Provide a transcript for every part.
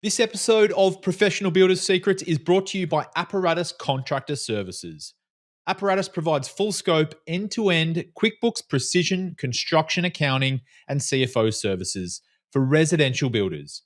This episode of Professional Builders Secrets is brought to you by Apparatus Contractor Services. Apparatus provides full scope, end-to-end QuickBooks precision construction accounting and CFO services for residential builders.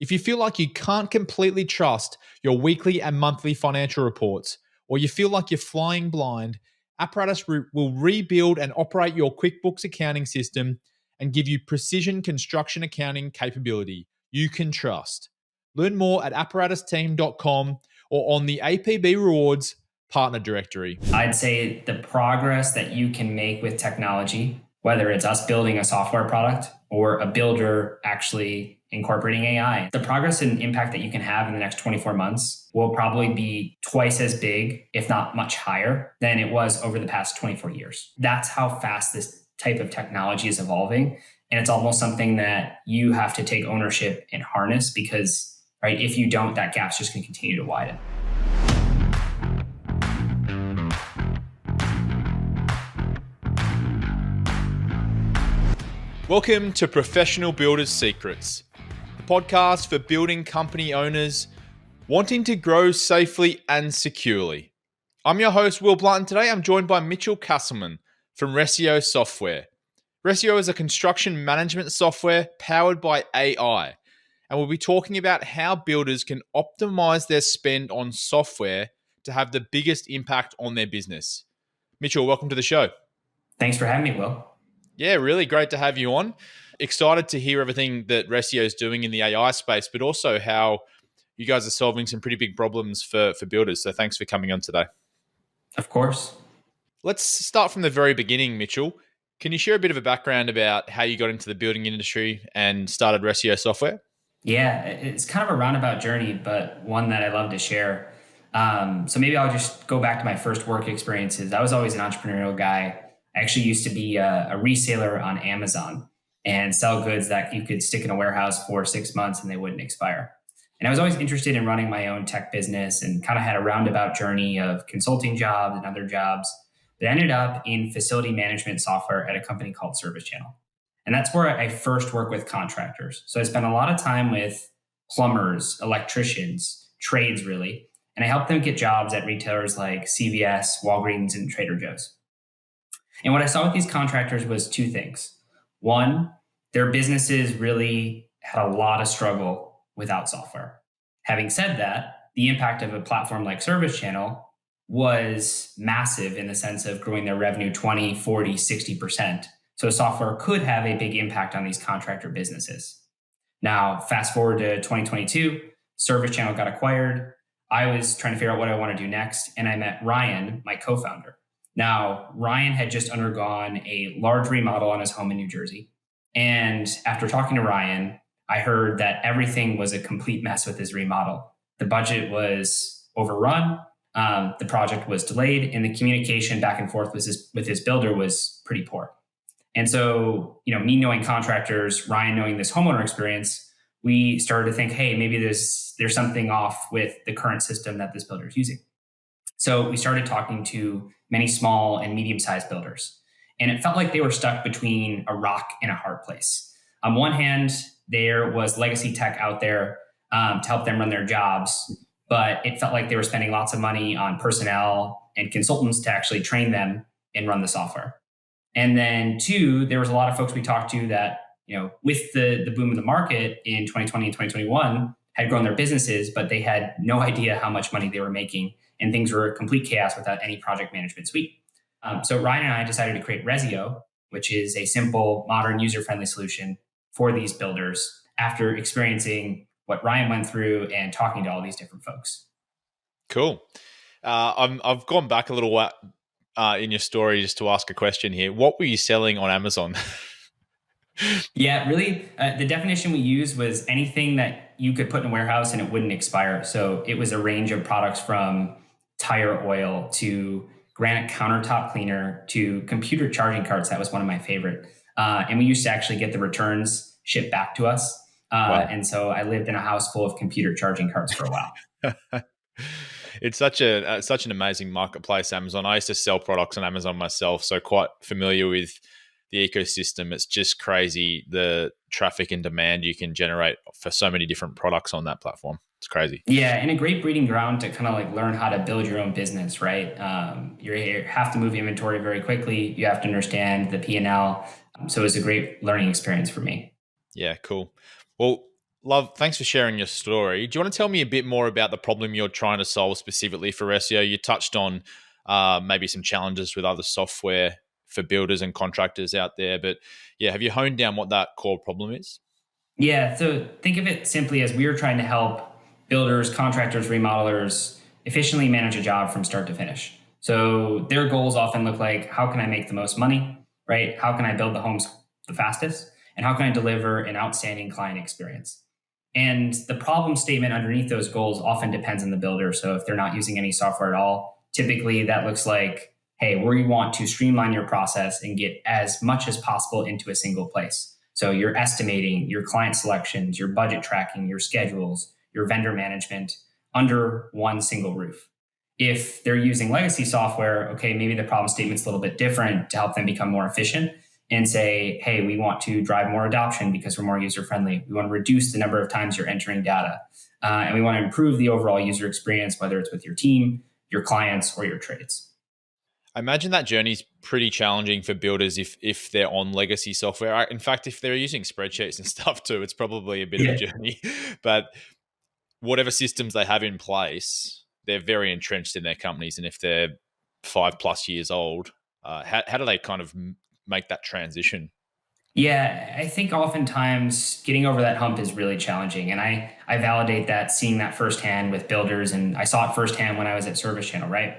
If you feel like you can't completely trust your weekly and monthly financial reports, or you feel like you're flying blind, Apparatus will rebuild and operate your QuickBooks accounting system and give you precision construction accounting capability you can trust. Learn more at apparatusteam.com or on the APB Rewards partner directory. I'd say the progress that you can make with technology, whether it's us building a software product or a builder actually incorporating AI, the progress and impact that you can have in the next 24 months will probably be twice as big, if not much higher, than it was over the past 24 years. That's how fast this type of technology is evolving. And it's almost something that you have to take ownership and harness because, right, if you don't, that gap's just going to continue to widen. Welcome to Professional Builders Secrets, the podcast for building company owners wanting to grow safely and securely. I'm your host, Will Blunt, and today I'm joined by Mitchell Kasselman from Ressio Software. Ressio is a construction management software powered by AI, and we'll be talking about how builders can optimize their spend on software to have the biggest impact on their business. Mitchell, welcome to the show. Thanks for having me, Will. Yeah, really great to have you on. Excited to hear everything that Ressio is doing in the AI space, but also how you guys are solving some pretty big problems for builders. So thanks for coming on today. Of course. Let's start from the very beginning, Mitchell. Can you share a bit of a background about how you got into the building industry and started Ressio Software? Yeah, it's kind of a roundabout journey, but one that I love to share. So maybe I'll just go back to my first work experiences. I was always an entrepreneurial guy. I actually used to be a reseller on Amazon and sell goods that you could stick in a warehouse for 6 months and they wouldn't expire. And I was always interested in running my own tech business and kind of had a roundabout journey of consulting jobs and other jobs. But I ended up in facility management software at a company called ServiceChannel. And that's where I first work with contractors. So I spent a lot of time with plumbers, electricians, trades really. And I helped them get jobs at retailers like CVS, Walgreens, and Trader Joe's. And what I saw with these contractors was two things. One, their businesses really had a lot of struggle without software. Having said that, the impact of a platform like ServiceChannel was massive in the sense of growing their revenue 20, 40, 60%. So software could have a big impact on these contractor businesses. Now, fast forward to 2022, ServiceChannel got acquired. I was trying to figure out what I want to do next, and I met Ryan, my co-founder. Now, Ryan had just undergone a large remodel on his home in New Jersey. And after talking to Ryan, I heard that everything was a complete mess with his remodel. The budget was overrun. The project was delayed, and the communication back and forth with his builder was pretty poor. And so, me knowing contractors, Ryan knowing this homeowner experience, we started to think, hey, maybe there's something off with the current system that this builder is using. So we started talking to many small and medium-sized builders, and it felt like they were stuck between a rock and a hard place. On one hand, there was legacy tech out there to help them run their jobs, but it felt like they were spending lots of money on personnel and consultants to actually train them and run the software. And then two, there was a lot of folks we talked to that, with the boom of the market in 2020 and 2021 had grown their businesses, but they had no idea how much money they were making. And things were complete chaos without any project management suite. So Ryan and I decided to create Ressio, which is a simple, modern, user-friendly solution for these builders after experiencing what Ryan went through and talking to all these different folks. Cool. I've gone back a little while in your story just to ask a question here. What were you selling on Amazon? Yeah, really, the definition we used was anything that you could put in a warehouse and it wouldn't expire. So it was a range of products from tire oil to granite countertop cleaner to computer charging carts. That was one of my favorite. And we used to actually get the returns shipped back to us. Wow. And so I lived in a house full of computer charging carts for a while. It's such an amazing marketplace, Amazon. I used to sell products on Amazon myself, so quite familiar with the ecosystem. It's just crazy the traffic and demand you can generate for so many different products on that platform. It's crazy. Yeah, and a great breeding ground to kind of like learn how to build your own business, right? You have to move inventory very quickly. You have to understand the P&L. So it's a great learning experience for me. Yeah, cool. Well, love, thanks for sharing your story. Do you want to tell me a bit more about the problem you're trying to solve specifically for Ressio? You touched on maybe some challenges with other software for builders and contractors out there, but yeah, have you honed down what that core problem is? Yeah, so think of it simply as we are trying to help builders, contractors, remodelers efficiently manage a job from start to finish. So their goals often look like, how can I make the most money, right? How can I build the homes the fastest? And how can I deliver an outstanding client experience? And the problem statement underneath those goals often depends on the builder. So if they're not using any software at all, typically that looks like, hey, we want to streamline your process and get as much as possible into a single place. So you're estimating, your client selections, your budget tracking, your schedules, your vendor management under one single roof. If they're using legacy software, okay, maybe the problem statement's a little bit different to help them become more efficient and say, hey, we want to drive more adoption because we're more user friendly. We want to reduce the number of times you're entering data. And we want to improve the overall user experience, whether it's with your team, your clients, or your trades. I imagine that journey is pretty challenging for builders if they're on legacy software. In fact, if they're using spreadsheets and stuff too, it's probably a bit of a journey. But whatever systems they have in place, they're very entrenched in their companies. And if they're 5+ years old, how do they kind of make that transition? Yeah, I think oftentimes getting over that hump is really challenging. And I validate that, seeing that firsthand with builders. And I saw it firsthand when I was at Service Channel, right?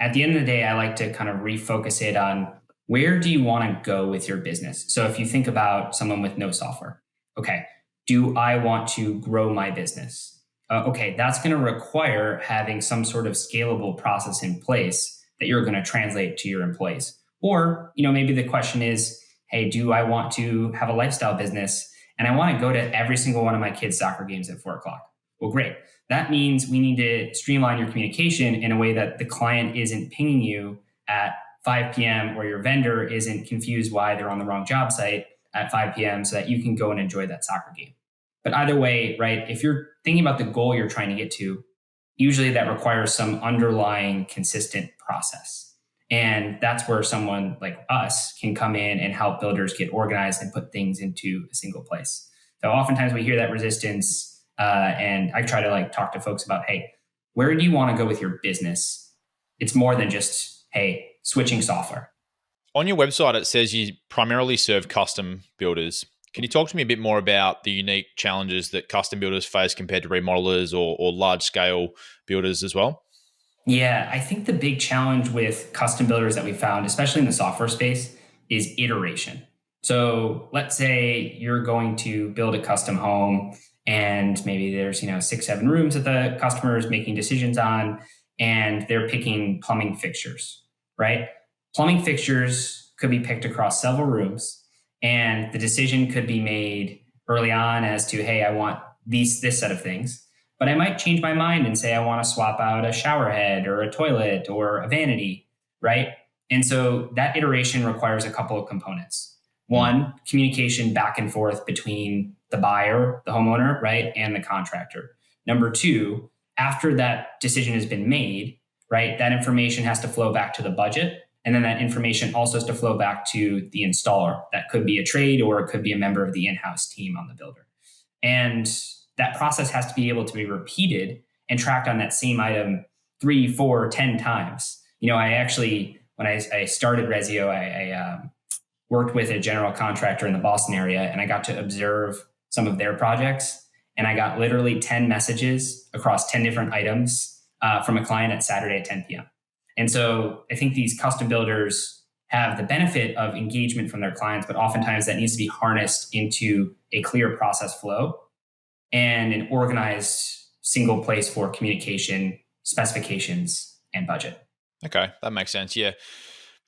At the end of the day, I like to kind of refocus it on where do you want to go with your business? So if you think about someone with no software, okay, do I want to grow my business? Okay, that's going to require having some sort of scalable process in place that you're going to translate to your employees. Or, maybe the question is, hey, do I want to have a lifestyle business and I want to go to every single one of my kids' soccer games at 4 o'clock? Well, great. That means we need to streamline your communication in a way that the client isn't pinging you at 5 p.m. or your vendor isn't confused why they're on the wrong job site at 5 p.m. so that you can go and enjoy that soccer game. But either way, right, if you're thinking about the goal you're trying to get to, usually that requires some underlying consistent process. And that's where someone like us can come in and help builders get organized and put things into a single place. So oftentimes we hear that resistance, and I try to talk to folks about, hey, where do you want to go with your business? It's more than just, hey, switching software. On your website, it says you primarily serve custom builders. Can you talk to me a bit more about the unique challenges that custom builders face compared to remodelers or large-scale builders as well? Yeah, I think the big challenge with custom builders that we found, especially in the software space, is iteration. So let's say you're going to build a custom home and maybe there's 6-7 rooms that the customer is making decisions on, and they're picking plumbing fixtures, right? Plumbing fixtures could be picked across several rooms, and the decision could be made early on as to, hey, I want this set of things. But I might change my mind and say I want to swap out a shower head or a toilet or a vanity, right? And so that iteration requires a couple of components. One, communication back and forth between the buyer, the homeowner, right, and the contractor. Number two, after that decision has been made, right, that information has to flow back to the budget. And then that information also has to flow back to the installer. That could be a trade or it could be a member of the in-house team on the builder. And that process has to be able to be repeated and tracked on that same item 3, 4, 10 times. I actually, when I started Ressio, I worked with a general contractor in the Boston area, and I got to observe some of their projects. And I got literally 10 messages across 10 different items from a client at Saturday at 10 p.m. And so I think these custom builders have the benefit of engagement from their clients, but oftentimes that needs to be harnessed into a clear process flow and an organized single place for communication, specifications, and budget. Okay, that makes sense. Yeah.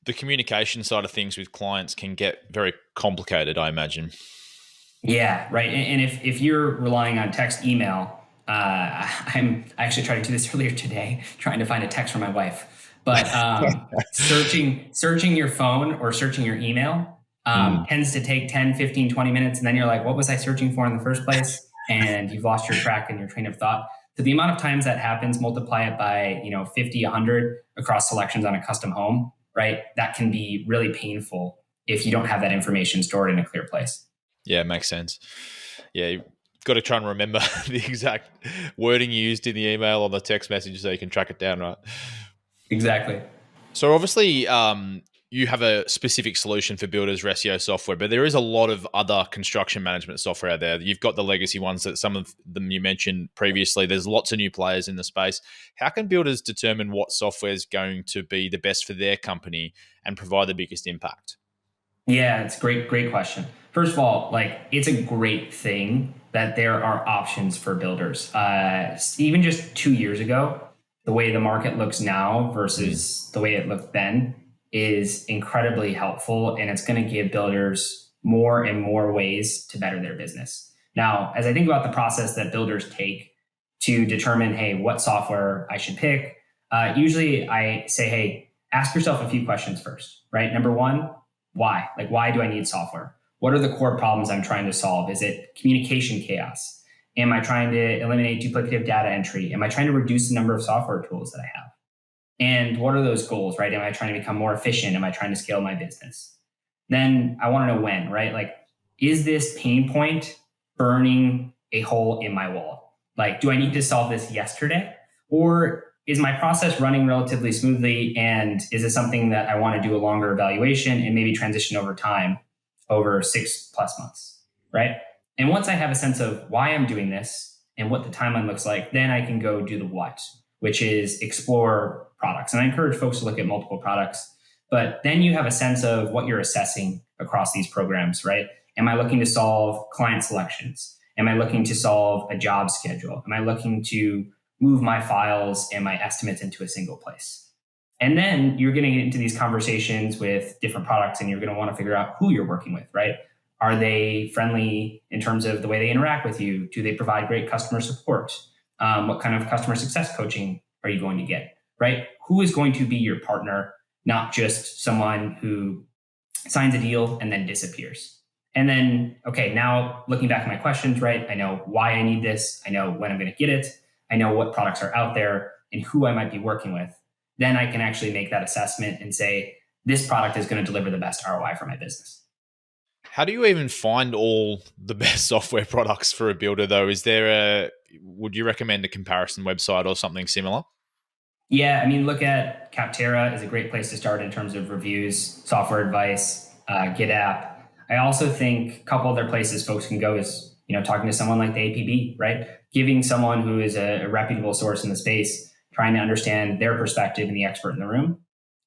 The communication side of things with clients can get very complicated, I imagine. Yeah, right. And if you're relying on text, email, I actually tried to do this earlier today, trying to find a text from my wife. But searching your phone or searching your email Mm. Tends to take 10, 15, 20 minutes. And then you're like, what was I searching for in the first place? And you've lost your track and your train of thought. So the amount of times that happens, multiply it by 50, 100 across selections on a custom home, right? That can be really painful if you don't have that information stored in a clear place. Yeah, it makes sense. Yeah, you've got to try and remember the exact wording you used in the email or the text message so you can track it down, right? Exactly. So obviously, you have a specific solution for builders, Ressio Software, but there is a lot of other construction management software out there. You've got the legacy ones that some of them you mentioned previously. There's lots of new players in the space. How can builders determine what software is going to be the best for their company and provide the biggest impact? Yeah, it's great question. First of all, it's a great thing that there are options for builders. Even just 2 years ago, the way the market looks now versus the way it looked then is incredibly helpful, and it's going to give builders more and more ways to better their business. Now, as I think about the process that builders take to determine, hey, what software I should pick, usually I say, hey, ask yourself a few questions first, right? Number one, why? Why do I need software? What are the core problems I'm trying to solve? Is it communication chaos? Am I trying to eliminate duplicative data entry? Am I trying to reduce the number of software tools that I have? And what are those goals, right? Am I trying to become more efficient? Am I trying to scale my business? Then I want to know when, right? Is this pain point burning a hole in my wall? Do I need to solve this yesterday? Or is my process running relatively smoothly? And is it something that I want to do a longer evaluation and maybe transition over time over 6+ months, right? And once I have a sense of why I'm doing this and what the timeline looks like, then I can go do the what, which is explore products. And I encourage folks to look at multiple products, but then you have a sense of what you're assessing across these programs, right? Am I looking to solve client selections? Am I looking to solve a job schedule? Am I looking to move my files and my estimates into a single place? And then you're getting into these conversations with different products, and you're going to want to figure out who you're working with, right? Are they friendly in terms of the way they interact with you? Do they provide great customer support? What kind of customer success coaching are you going to get, right? Who is going to be your partner, not just someone who signs a deal and then disappears? And then, okay, now looking back at my questions, right? I know why I need this. I know when I'm going to get it. I know what products are out there and who I might be working with. Then I can actually make that assessment and say, this product is going to deliver the best ROI for my business. How do you even find all the best software products for a builder, though? Would you recommend a comparison website or something similar? Yeah, I mean, look at Capterra is a great place to start in terms of reviews, software advice, GitApp. I also think a couple other places folks can go is, talking to someone like the APB, right? Giving someone who is a reputable source in the space, trying to understand their perspective and the expert in the room.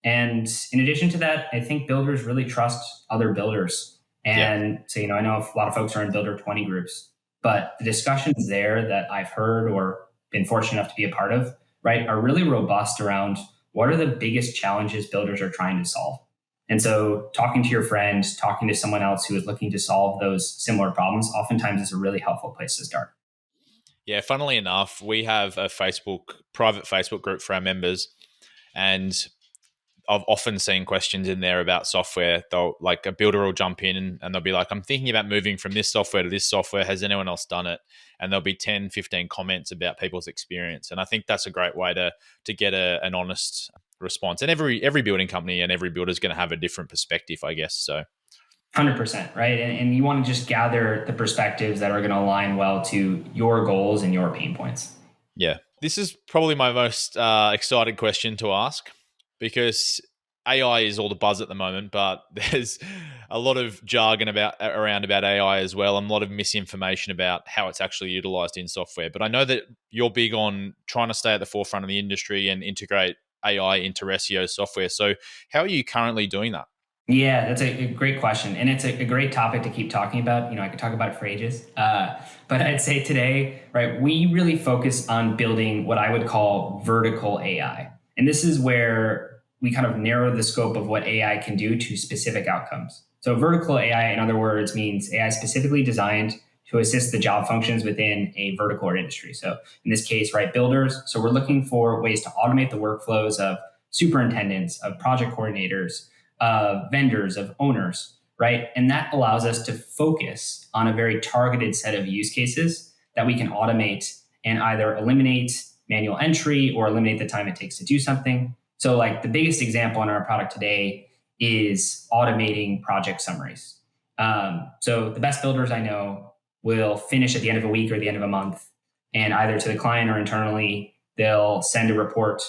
And in addition to that, I think builders really trust other builders. And so, I know a lot of folks are in Builder 20 groups, but the discussions there that I've heard or been fortunate enough to be a part of, right, are really robust around what are the biggest challenges builders are trying to solve. And so talking to your friend, talking to someone else who is looking to solve those similar problems, oftentimes is a really helpful place to start. Yeah, funnily enough, we have a private Facebook group for our members, and I've often seen questions in there about software. A builder will jump in and they'll be like, I'm thinking about moving from this software to this software. Has anyone else done it? And there'll be 10, 15 comments about people's experience. And I think that's a great way to get an honest response. And every building company and every builder is going to have a different perspective, I guess. So 100%, right? And you want to just gather the perspectives that are going to align well to your goals and your pain points. Yeah. This is probably my most exciting question to ask, because AI is all the buzz at the moment, but there's a lot of jargon around about AI as well, and a lot of misinformation about how it's actually utilized in software. But I know that you're big on trying to stay at the forefront of the industry and integrate AI into Ressio software. So how are you currently doing that? Yeah, that's a great question. And it's a great topic to keep talking about. I could talk about it for ages. But I'd say today, right, we really focus on building what I would call vertical AI. And this is where we kind of narrow the scope of what AI can do to specific outcomes. So vertical AI, in other words, means AI specifically designed to assist the job functions within a vertical or industry. So in this case, right, builders. So we're looking for ways to automate the workflows of superintendents, of project coordinators, of vendors, of owners, right? And that allows us to focus on a very targeted set of use cases that we can automate and either eliminate manual entry or eliminate the time it takes to do something. So, like the biggest example in our product today is automating project summaries. So, the best builders I know will finish at the end of a week or the end of a month, and either to the client or internally, they'll send a report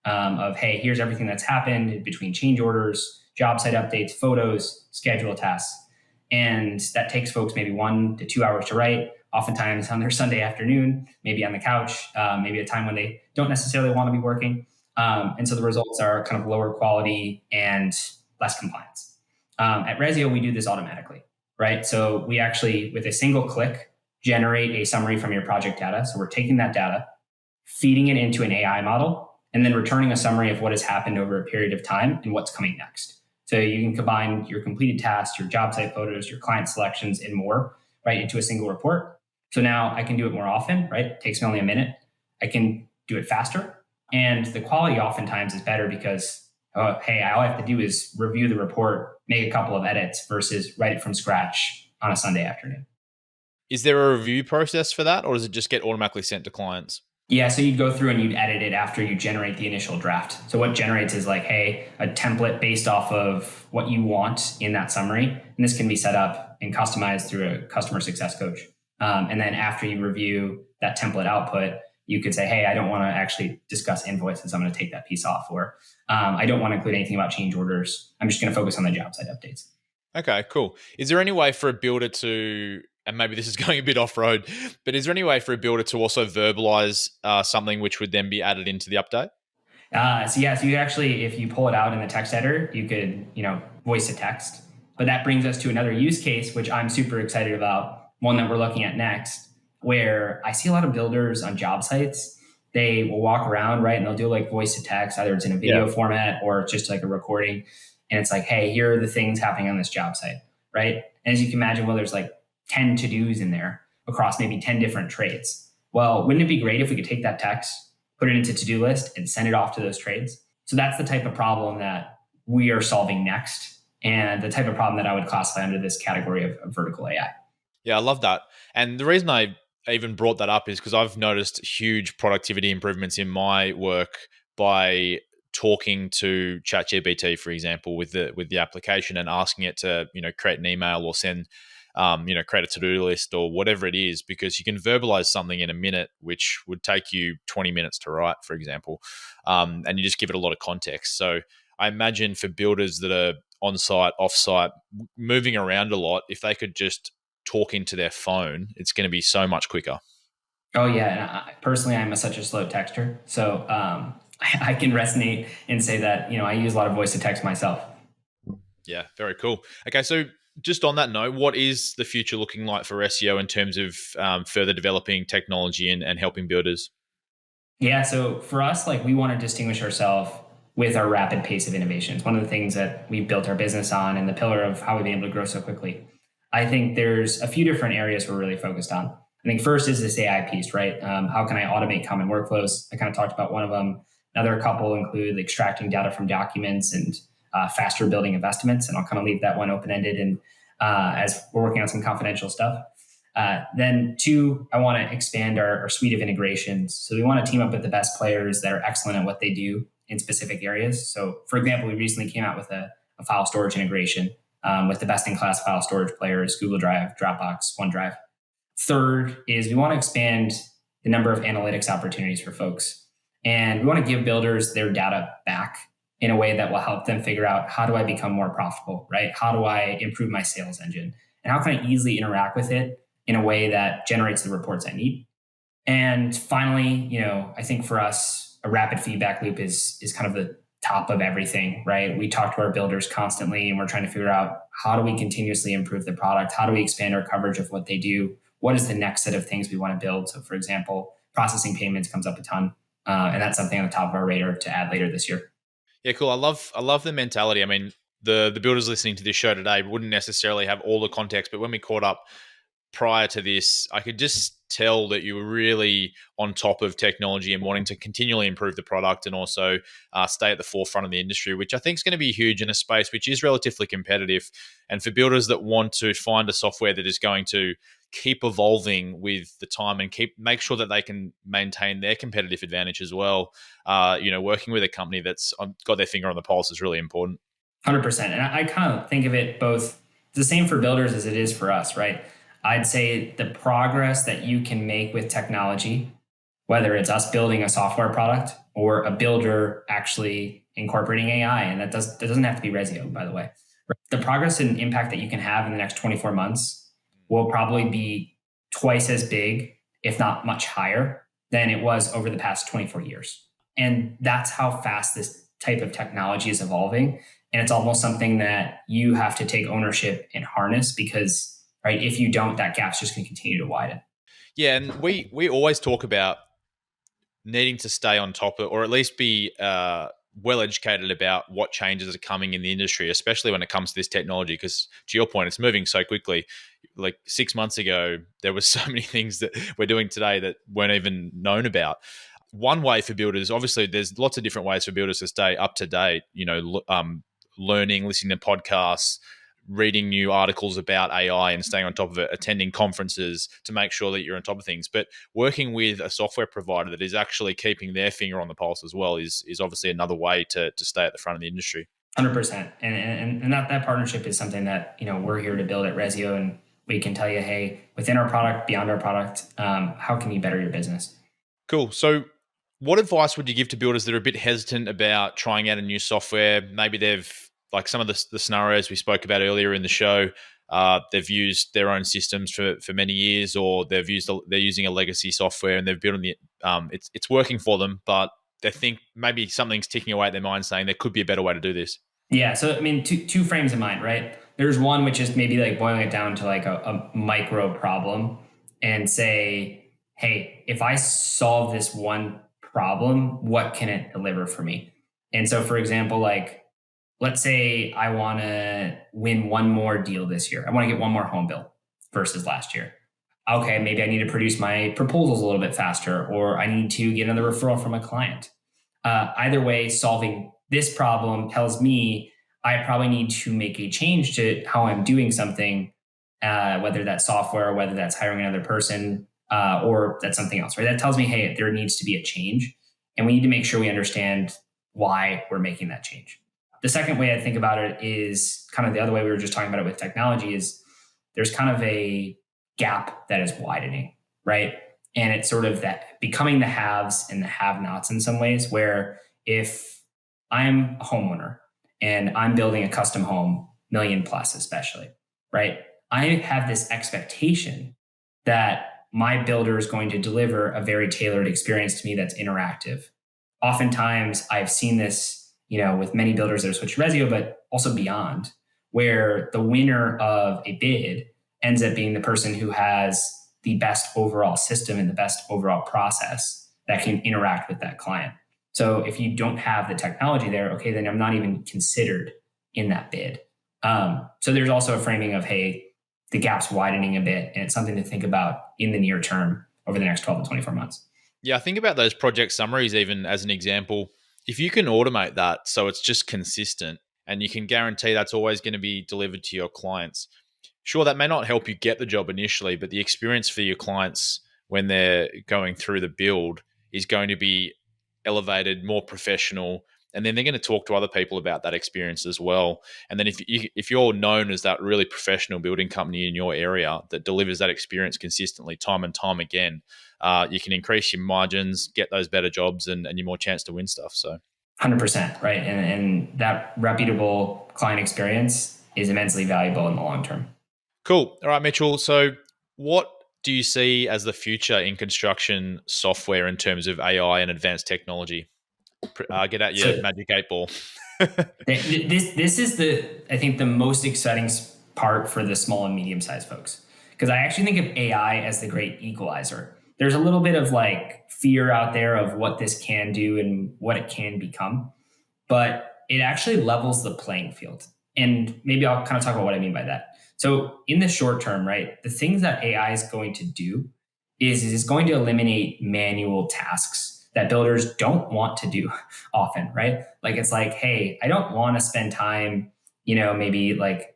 of, hey, here's everything that's happened between change orders, job site updates, photos, schedule tasks. And that takes folks maybe 1 to 2 hours to write, oftentimes on their Sunday afternoon, maybe on the couch, maybe a time when they don't necessarily want to be working. And so the results are kind of lower quality and less compliance. At Ressio, we do this automatically, right? So we actually, with a single click, generate a summary from your project data. So we're taking that data, feeding it into an AI model, and then returning a summary of what has happened over a period of time and what's coming next. So you can combine your completed tasks, your job site photos, your client selections, and more, right, into a single report. So now I can do it more often, right? It takes me only a minute. I can do it faster. And the quality oftentimes is better because, oh, hey, all I have to do is review the report, make a couple of edits versus write it from scratch on a Sunday afternoon. Is there a review process for that, or does it just get automatically sent to clients? Yeah, so you'd go through and you'd edit it after you generate the initial draft. So what generates is like, hey, a template based off of what you want in that summary. And this can be set up and customized through a customer success coach. And then after you review that template output, you could say, hey, I don't want to actually discuss invoices. I'm going to take that piece off. Or I don't want to include anything about change orders. I'm just going to focus on the job site updates. Okay, cool. Is there any way for a builder to, and maybe this is going a bit off road, but is there any way for a builder to also verbalize something which would then be added into the update? So you actually, if you pull it out in the text editor, you could, voice to text. But that brings us to another use case, which I'm super excited about, one that we're looking at next, where I see a lot of builders on job sites. They will walk around, right, and they'll do like voice to text, either it's in a video format or just like a recording. And it's like, hey, here are the things happening on this job site, right? And as you can imagine, well, there's like 10 to-dos in there across maybe 10 different trades. Well, wouldn't it be great if we could take that text, put it into to-do list, and send it off to those trades? So that's the type of problem that we are solving next, and the type of problem that I would classify under this category of vertical AI. Yeah, I love that. And the reason I even brought that up is because I've noticed huge productivity improvements in my work by talking to ChatGPT, for example, with the application and asking it to create an email or send create a to-do list or whatever it is, because you can verbalize something in a minute, which would take you 20 minutes to write, for example, and you just give it a lot of context. So I imagine for builders that are on-site, off-site, moving around a lot, if they could just talk into their phone, it's going to be so much quicker. Oh yeah, and personally, I'm such a slow texter, so I can resonate and say that I use a lot of voice to text myself. Yeah, very cool. Okay, so just on that note, what is the future looking like for Ressio in terms of further developing technology and helping builders? Yeah, so for us, like we want to distinguish ourselves with our rapid pace of innovations. One of the things that we've built our business on and the pillar of how we've been able to grow so quickly. I think there's a few different areas we're really focused on. I think first is this AI piece, right? How can I automate common workflows? I kind of talked about one of them. Another couple include extracting data from documents and faster building of estimates. And I'll kind of leave that one open-ended and as we're working on some confidential stuff. Then two, I want to expand our suite of integrations. So we want to team up with the best players that are excellent at what they do in specific areas. So for example, we recently came out with a file storage integration with the best-in-class file storage players, Google Drive, Dropbox, OneDrive. Third is we want to expand the number of analytics opportunities for folks. And we want to give builders their data back in a way that will help them figure out, how do I become more profitable, right? How do I improve my sales engine? And how can I easily interact with it in a way that generates the reports I need? And finally, I think for us, a rapid feedback loop is kind of the top of everything, right? We talk to our builders constantly and we're trying to figure out, how do we continuously improve the product? How do we expand our coverage of what they do? What is the next set of things we want to build? So for example, processing payments comes up a ton. And that's something on the top of our radar to add later this year. Yeah, cool. I love the mentality. I mean, the builders listening to this show today wouldn't necessarily have all the context, but when we caught up, prior to this, I could just tell that you were really on top of technology and wanting to continually improve the product and also stay at the forefront of the industry, which I think is going to be huge in a space which is relatively competitive. And for builders that want to find a software that is going to keep evolving with the time and make sure that they can maintain their competitive advantage as well, working with a company that's got their finger on the pulse is really important. 100%. And I kind of think of it both the same for builders as it is for us, right? I'd say the progress that you can make with technology, whether it's us building a software product or a builder actually incorporating AI, and that doesn't have to be Ressio, by the way. The progress and impact that you can have in the next 24 months will probably be twice as big, if not much higher, than it was over the past 24 years. And that's how fast this type of technology is evolving. And it's almost something that you have to take ownership and harness because, right, if you don't, that gap's just going to continue to widen. Yeah, and we always talk about needing to stay on top of, or at least be well educated about what changes are coming in the industry, especially when it comes to this technology. Because to your point, it's moving so quickly. Like 6 months ago, there were so many things that we're doing today that weren't even known about. One way for builders, obviously, there's lots of different ways for builders to stay up to date. Learning, listening to podcasts, reading new articles about AI and staying on top of it, attending conferences to make sure that you're on top of things. But working with a software provider that is actually keeping their finger on the pulse as well is obviously another way to stay at the front of the industry. 100%. And that partnership is something that, we're here to build at Ressio, and we can tell you, hey, within our product, beyond our product, how can you better your business? Cool. So what advice would you give to builders that are a bit hesitant about trying out a new software? Maybe they've, like some of the scenarios we spoke about earlier in the show, they've used their own systems for many years, or they're using a legacy software and they've built on the it's working for them, but they think maybe something's ticking away at their mind saying there could be a better way to do this. Yeah. So, I mean, two frames in mind, right? There's one, which is maybe like boiling it down to like a micro problem and say, hey, if I solve this one problem, what can it deliver for me? And so, for example, like, let's say I want to win one more deal this year. I want to get one more home built versus last year. Okay, maybe I need to produce my proposals a little bit faster, or I need to get another referral from a client. Either way, solving this problem tells me I probably need to make a change to how I'm doing something, whether that's software, or whether that's hiring another person, or that's something else, right? That tells me, hey, there needs to be a change, and we need to make sure we understand why we're making that change. The second way I think about it is kind of the other way we were just talking about it with technology is there's kind of a gap that is widening, right? And it's sort of that becoming the haves and the have-nots in some ways, where if I'm a homeowner and I'm building a custom home, million plus especially, right? I have this expectation that my builder is going to deliver a very tailored experience to me that's interactive. Oftentimes I've seen this with many builders that are switched to Ressio, but also beyond, where the winner of a bid ends up being the person who has the best overall system and the best overall process that can interact with that client. So if you don't have the technology there, okay, then I'm not even considered in that bid. So there's also a framing of, hey, the gap's widening a bit, and it's something to think about in the near term over the next 12 to 24 months. Yeah, I think about those project summaries even as an example. If you can automate that so it's just consistent and you can guarantee that's always going to be delivered to your clients, sure, that may not help you get the job initially, but the experience for your clients when they're going through the build is going to be elevated, more professional, and then they're going to talk to other people about that experience as well. And then if you're known as that really professional building company in your area that delivers that experience consistently time and time again, you can increase your margins, get those better jobs, and you're more chance to win stuff. So 100%, right? And that reputable client experience is immensely valuable in the long term. Cool. All right, Mitchell. So what do you see as the future in construction software in terms of AI and advanced technology? Get out your magic 8 ball. This is I think the most exciting part for the small and medium sized folks, because I actually think of AI as the great equalizer. There's a little bit of like fear out there of what this can do and what it can become, but it actually levels the playing field. And maybe I'll kind of talk about what I mean by that. So in the short term, right, the things that AI is going to do is it's going to eliminate manual tasks that builders don't want to do often, right? Like it's like, hey, I don't want to spend time, maybe like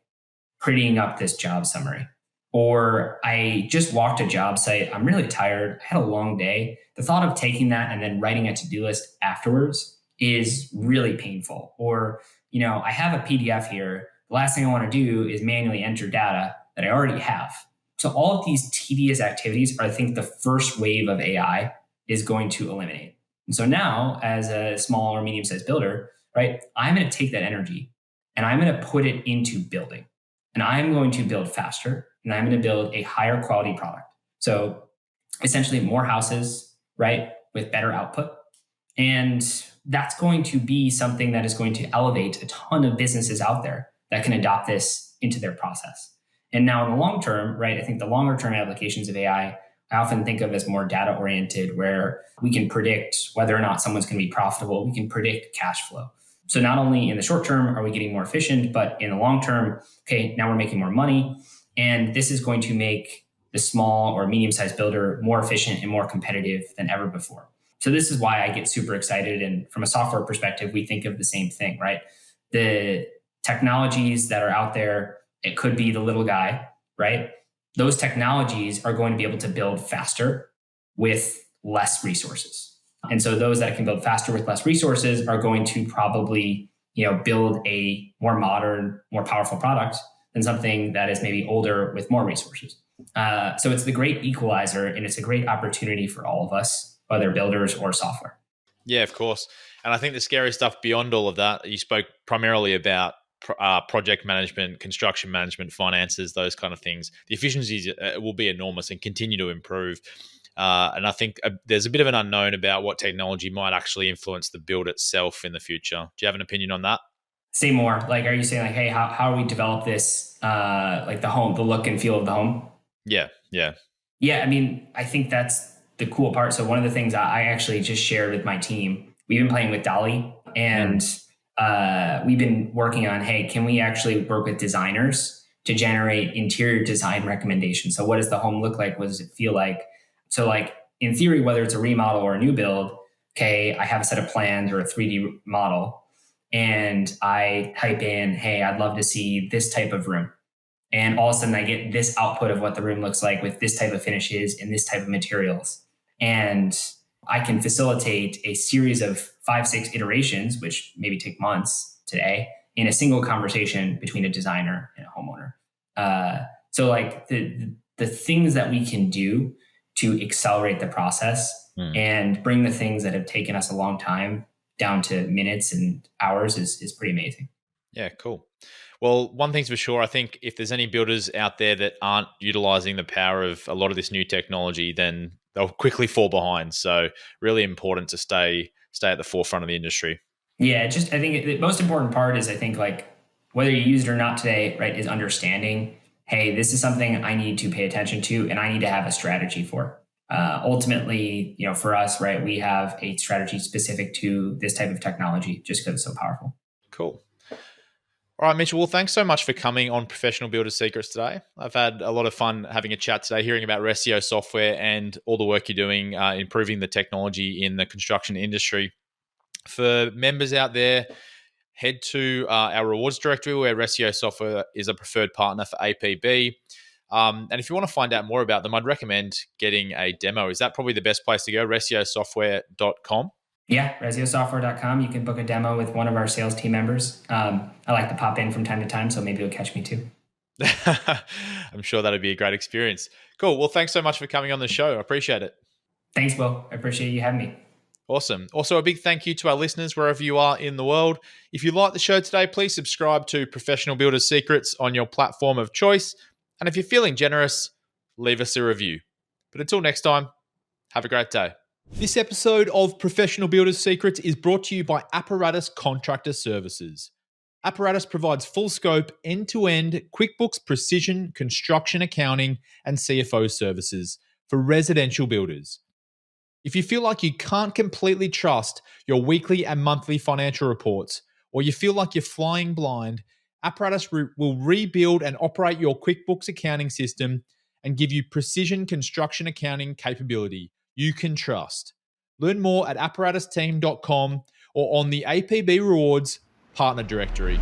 prettying up this job summary. Or I just walked a job site. I'm really tired. I had a long day. The thought of taking that and then writing a to-do list afterwards is really painful. Or, I have a PDF here. The last thing I want to do is manually enter data that I already have. So all of these tedious activities are, I think, the first wave of AI is going to eliminate. And so now, as a small or medium-sized builder, right, I'm going to take that energy and I'm going to put it into building. And I'm going to build faster and I'm going to build a higher quality product. So essentially more houses, right, with better output. And that's going to be something that is going to elevate a ton of businesses out there that can adopt this into their process. And now in the long term, right, I think the longer term applications of AI, I often think of as more data oriented, where we can predict whether or not someone's going to be profitable. We can predict cash flow. So not only in the short term are we getting more efficient, but in the long term, okay, now we're making more money. And this is going to make the small or medium-sized builder more efficient and more competitive than ever before. So this is why I get super excited. And from a software perspective, we think of the same thing, right? The technologies that are out there, it could be the little guy, right? Those technologies are going to be able to build faster with less resources. And so those that can build faster with less resources are going to probably, build a more modern, more powerful product than something that is maybe older with more resources. So it's the great equalizer, and it's a great opportunity for all of us, whether builders or software. Yeah, of course. And I think the scary stuff beyond all of that, you spoke primarily about project management, construction management, finances, those kind of things. The efficiencies will be enormous and continue to improve. And I think there's a bit of an unknown about what technology might actually influence the build itself in the future. Do you have an opinion on that? Say more. Like, are you saying like, hey, how do we develop this, like the home, the look and feel of the home? Yeah. Yeah, I mean, I think that's the cool part. So one of the things I actually just shared with my team, we've been playing with DALL-E, and we've been working on, hey, can we actually work with designers to generate interior design recommendations? So what does the home look like? What does it feel like? So like in theory, whether it's a remodel or a new build, okay, I have a set of plans or a 3D model, and I type in, hey, I'd love to see this type of room. And all of a sudden I get this output of what the room looks like with this type of finishes and this type of materials. And I can facilitate a series of 5-6 iterations, which maybe take months today, in a single conversation between a designer and a homeowner. So like the things that we can do to accelerate the process and bring the things that have taken us a long time down to minutes and hours is pretty amazing. Yeah, cool. Well, one thing's for sure, I think if there's any builders out there that aren't utilizing the power of a lot of this new technology, then they'll quickly fall behind. So really important to stay at the forefront of the industry. Yeah, I think the most important part is, I think, like, whether you use it or not today, right, is understanding, hey, this is something I need to pay attention to and I need to have a strategy for. Ultimately, for us, right, we have a strategy specific to this type of technology just because it's so powerful. Cool. All right, Mitchell. Well, thanks so much for coming on Professional Builder Secrets today. I've had a lot of fun having a chat today, hearing about Ressio Software and all the work you're doing, improving the technology in the construction industry. For members out there, head to our rewards directory where Ressio Software is a preferred partner for APB. And if you want to find out more about them, I'd recommend getting a demo. Is that probably the best place to go? RessioSoftware.com? Yeah, rethink.com. You can book a demo with one of our sales team members. I like to pop in from time to time, so maybe you'll catch me too. I'm sure that'd be a great experience. Cool. Well, thanks so much for coming on the show. I appreciate it. Thanks, Will. I appreciate you having me. Awesome. Also, a big thank you to our listeners wherever you are in the world. If you like the show today, please subscribe to Professional Builder Secrets on your platform of choice. And if you're feeling generous, leave us a review. But until next time, have a great day. This episode of Professional Builder Secrets is brought to you by Apparatus Contractor Services. Apparatus provides full scope, end-to-end QuickBooks precision construction accounting and CFO services for residential builders. If you feel like you can't completely trust your weekly and monthly financial reports, or you feel like you're flying blind Apparatus will rebuild and operate your QuickBooks accounting system and give you precision construction accounting capability you can trust. Learn more at apparatusteam.com or on the APB Rewards partner directory.